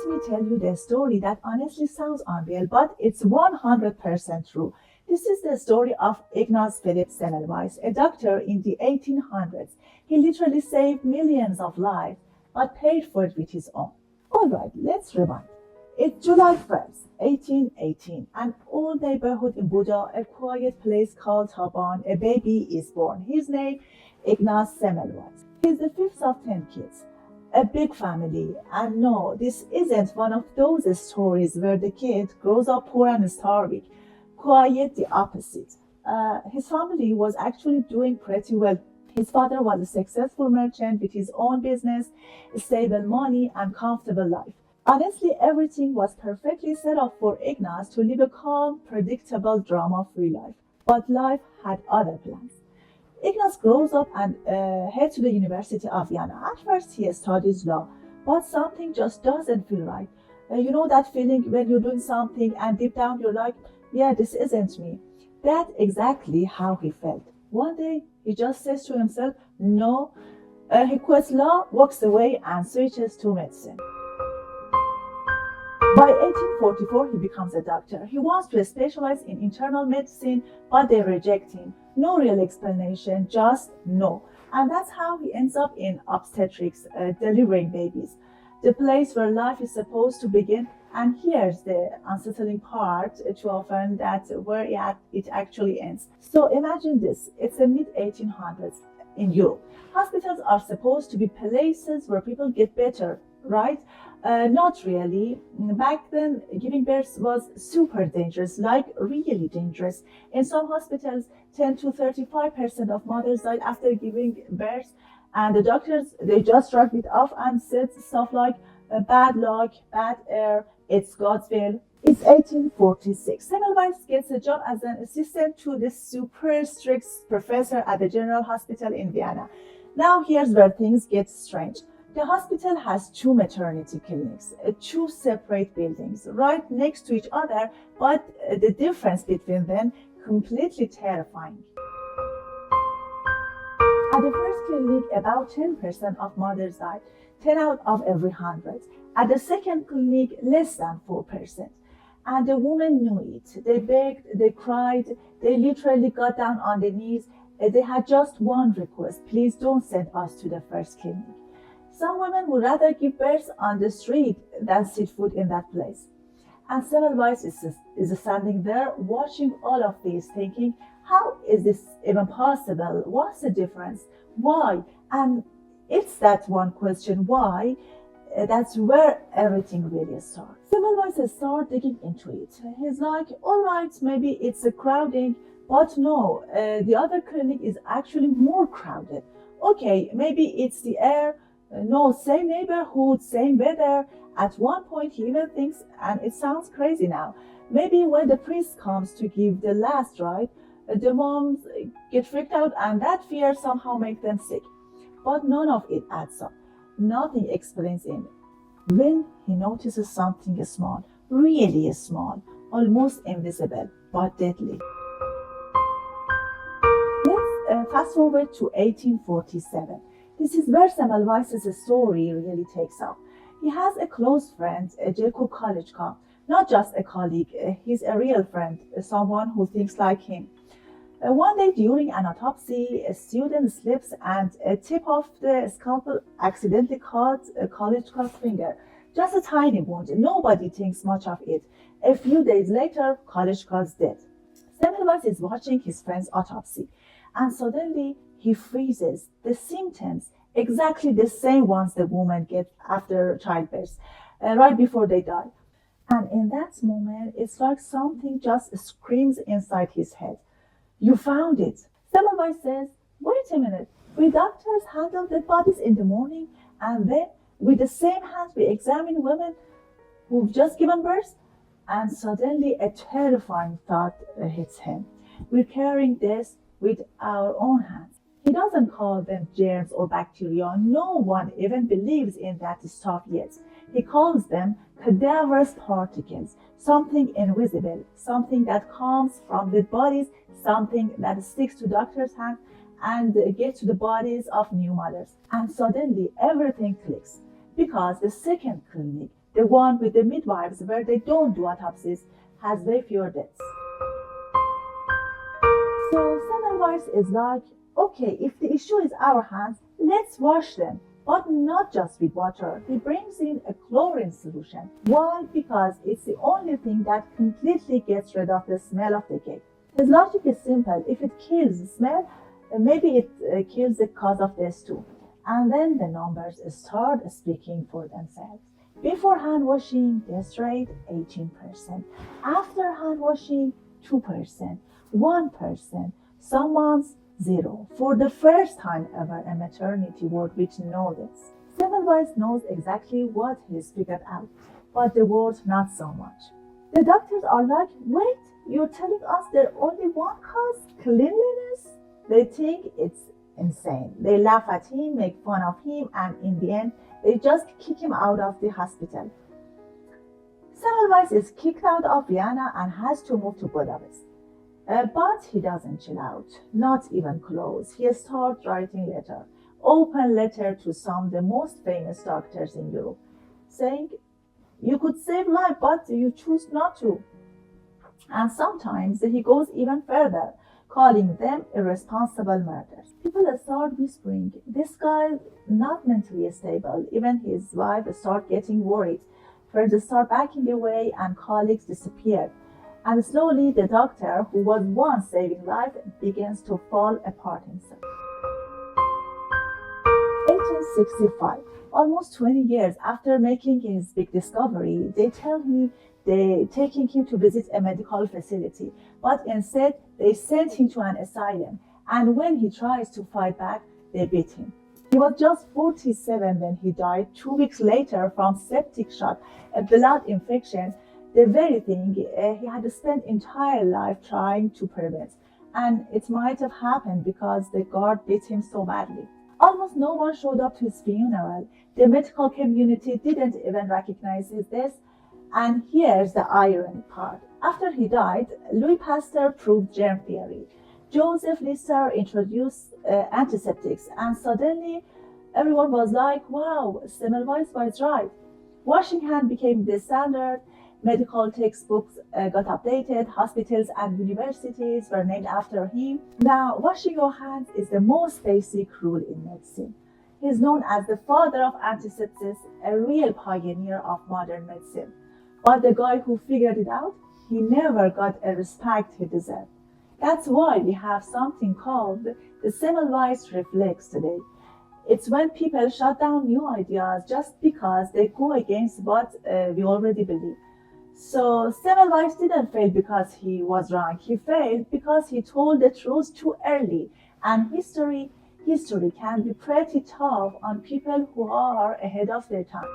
let me tell you the story that honestly sounds unreal, but it's 100% true. This is the story of Ignaz Semmelweis, a doctor in the 1800s. He literally saved millions of lives, but paid for it with his own. Alright, let's rewind. It's July 1st, 1818, an old neighborhood in Buda, a quiet place called Taban. A baby is born. His name, Ignaz Semmelweis. He's the fifth of 10 kids. A big family, and no, this isn't one of those stories where the kid grows up poor and starving. Quite the opposite. His family was actually doing pretty well. His father was a successful merchant with his own business, stable money, and comfortable life. Honestly, everything was perfectly set up for Ignaz to live a calm, predictable, drama-free life. But life had other plans. Ignaz grows up and heads to the University of Vienna. At first, he studies law, but something just doesn't feel right. You know that feeling when you're doing something and deep down you're like, yeah, this isn't me. That's exactly how he felt. One day, he just says to himself, no. He quits law, walks away, and switches to medicine. By 1844, he becomes a doctor. He wants to specialize in internal medicine, but they reject him. No real explanation, just no. And that's how he ends up in obstetrics, delivering babies, the place where life is supposed to begin. And here's the unsettling part, too often, that where it actually ends. So imagine this, it's the mid-1800s in Europe. Hospitals are supposed to be places where people get better, right? Not really. Back then, giving birth was super dangerous, like really dangerous. In some hospitals, 10 to 35% of mothers died after giving birth, and the doctors, they just shrugged it off and said stuff like, bad luck, bad air, it's God's will. It's 1846. Semmelweis gets a job as an assistant to the super strict professor at the General Hospital in Vienna. Now here's where things get strange. The hospital has two maternity clinics, two separate buildings right next to each other, but the difference between them completely terrifying. At the first clinic, about 10% of mothers died, 10 out of every 100. At the second clinic, less than 4%. And the women knew it. They begged, they cried, they literally got down on their knees. They had just one request: please don't send us to the first clinic. Some women would rather give birth on the street than sit foot in that place. And Semmelweis is standing there watching all of this, thinking, how is this even possible? What's the difference? Why? And it's that one question, why, that's where everything really starts. Semmelweis starts digging into it. He's like, all right, maybe it's a crowding, but no, the other clinic is actually more crowded. Okay, maybe it's the air. No, same neighborhood, same weather. At one point, he even thinks, and it sounds crazy now, maybe when the priest comes to give the last rite, the moms get freaked out and that fear somehow makes them sick. But none of it adds up. Nothing explains it. When he notices something small, really small, almost invisible, but deadly. Let's fast forward to 1847. This is where Semmelweis' story really takes off. He has a close friend, Jelko Kolechka, not just a colleague, he's a real friend, someone who thinks like him. One day during an autopsy, a student slips and a tip of the scalpel accidentally caught Kolechka's finger. Just a tiny wound, nobody thinks much of it. A few days later, Kolechka's dead. Semmelweis is watching his friend's autopsy, and suddenly he freezes. The symptoms, exactly the same ones the women get after childbirth, right before they die. And in that moment, it's like something just screams inside his head. You found it. Semmelweis says, wait a minute, we doctors handle dead bodies in the morning, and then with the same hands we examine women who've just given birth? And suddenly a terrifying thought hits him. We're carrying this with our own hands. He doesn't call them germs or bacteria. No one even believes in that stuff yet. He calls them cadaverous particles, something invisible, something that comes from the bodies, something that sticks to doctors' hands and gets to the bodies of new mothers. And suddenly everything clicks, because the second clinic, The one with the midwives where they don't do autopsies has way fewer deaths. So Semmelweis is like, okay, if the issue is our hands, let's wash them. But not just with water. He brings in a chlorine solution. Why? Because it's the only thing that completely gets rid of the smell of the cake. His logic is simple. If it kills the smell, maybe it kills the cause of death too. And then the numbers start speaking for themselves. Before hand washing, death rate 18%. After hand washing, 2%, 1%. Some months, 0. For the first time ever, a maternity ward with no deaths. Semmelweis knows exactly what he's figured out, but the ward not so much. The doctors are like, wait, you're telling us there's only one cause, cleanliness? They think it's insane. They laugh at him, make fun of him, and in the end, they just kick him out of the hospital. Semmelweis is kicked out of Vienna and has to move to Budapest. But he doesn't chill out, not even close. He starts writing open letter to some of the most famous doctors in Europe, saying, you could save life, but you choose not to. And sometimes he goes even further, calling them irresponsible murders. People start whispering, this guy's not mentally stable. Even his wife starts getting worried. Friends start backing away and colleagues disappear. And slowly the doctor, who was once saving life, begins to fall apart himself. 1865, almost 20 years after making his big discovery, they tell me they're taking him to visit a medical facility, but instead they sent him to an asylum. And when he tries to fight back, they beat him. He was just 47 when he died, 2 weeks later from septic shock, a blood infection, the very thing he had spent entire life trying to prevent. And it might have happened because the guard beat him so badly. Almost no one showed up to his funeral. The medical community didn't even recognize his death. And here's the irony part. After he died, Louis Pasteur proved germ theory. Joseph Lister introduced antiseptics, and suddenly everyone was like, wow, Semmelweis was right. Washing hands became the standard. Medical textbooks got updated, hospitals and universities were named after him. Now, washing your hands is the most basic rule in medicine. He's known as the father of antisepsis, a real pioneer of modern medicine. But the guy who figured it out, he never got a respect he deserved. That's why we have something called the Semmelweis reflex today. It's when people shut down new ideas just because they go against what we already believe. So Semmelweis didn't fail because he was wrong. He failed because he told the truth too early. And history can be pretty tough on people who are ahead of their time.